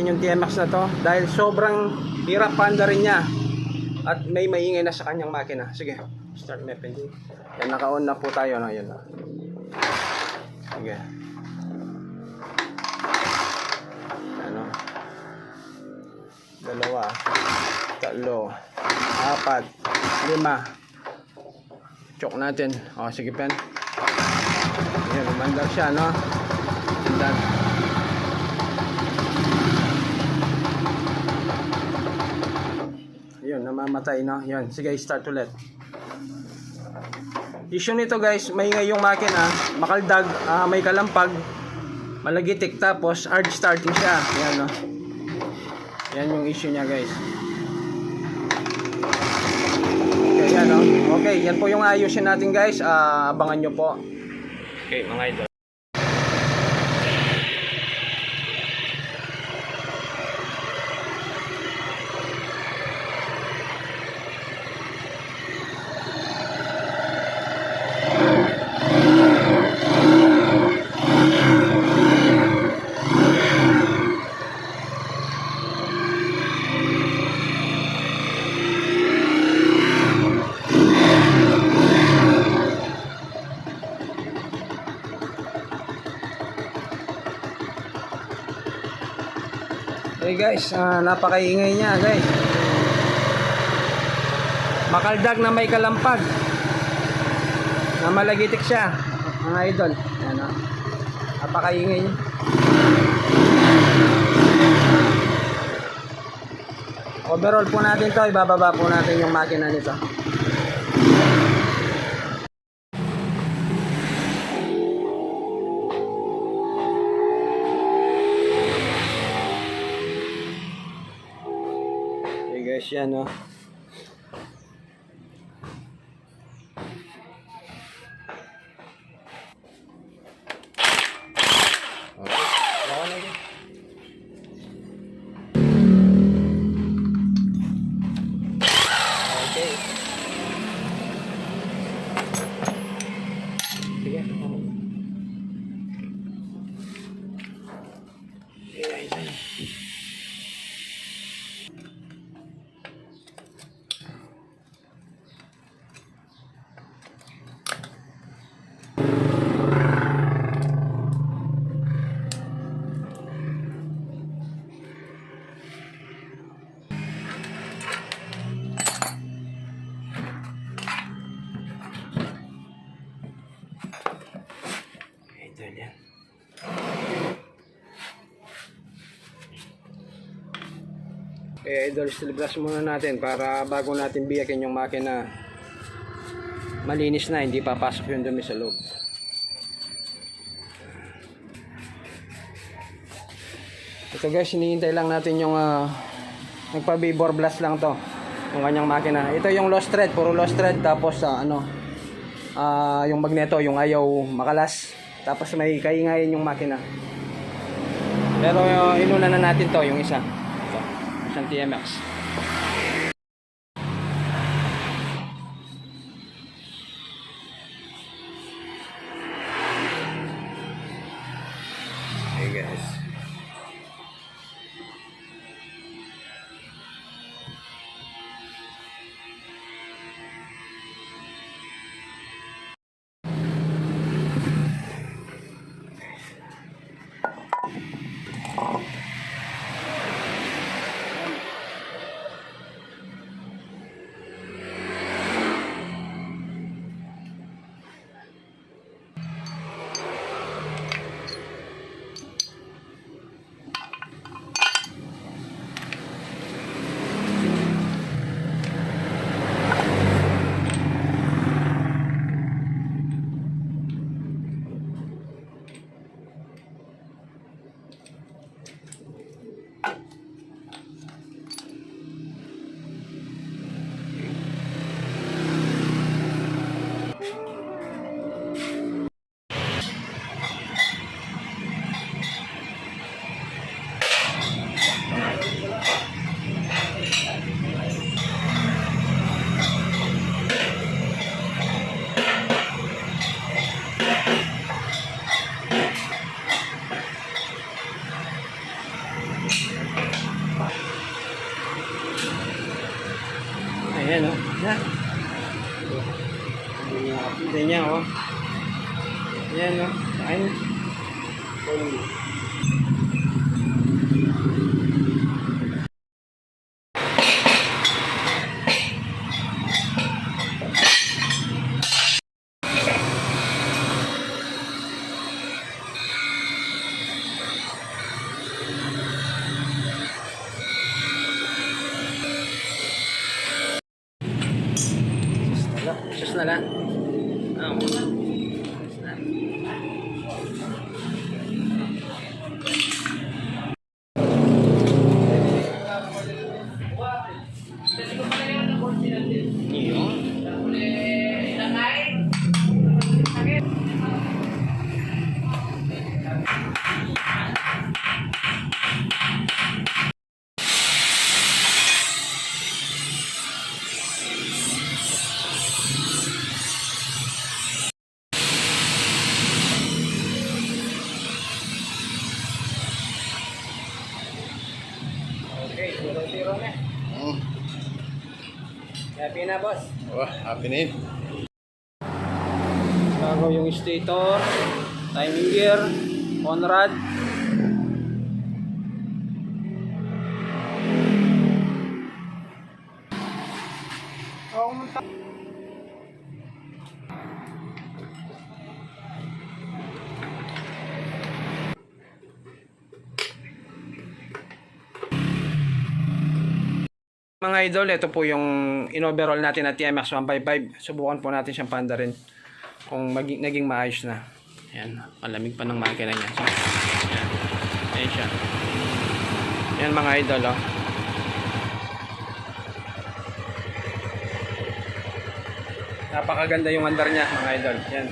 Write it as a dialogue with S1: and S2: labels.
S1: natin yung TMAX na to dahil sobrang hirap panda rin niya at may maingay na sa kanyang makina. Sige, start mapping. Yan, naka-on na po tayo na. Yan na. Sige. Ano? 2, 3, 4, 5. Choke natin. O, sige pen. Yan, umandar siya, no? Tindan. Yun, namamatay, no? Yun, sige, start ulit. Issue nito guys, maingay yung makina, makaldag, may kalampag, malagitik, tapos hard starting siya. Yan, no? Yan yung issue niya guys. Okay, yan, no? Okay, yan po yung ayusin natin guys. Abangan nyo po. Okay, mga idol. Okay guys, napakaingay niya guys. Makaldag na may kalampag. Na malagitik siya, mga idol. Ayan, napakaingay niya. Overall po natin to, ibababa po natin yung makina nito. Guys, yan, no? Okay. Sige. Ayan. Idol, silibras muna natin para bago natin biyakin yung makina, malinis na, hindi papasok yung dumi sa loob. Ito guys, hinihintay lang natin yung nagpa-vapor blast lang to yung kanyang makina. Ito yung lost thread, puro lost thread, tapos yung magneto, yung ayaw makalas, tapos may kaingayin yung makina. Pero inuna na natin to, yung isa, isang TMAX. Hey guys, Ayan, oh. Yan. Hindi niya, oh. Ayan, oh. Ayan. Sus na lang. Sus na. Okay, 0-0 na. Happy na, boss.
S2: Wah, happy na yun.
S1: Bago yung stator, timing gear, Conrad. Mga idol, ito po yung in-overall natin na TMX 155. Subukan po natin siyang panda rin kung naging maayos na. Ayan, malamig pa ng makina niya. So, ayan. Ayan siya. Ayan mga idol, oh. Napakaganda yung andar niya mga idol. Ayan.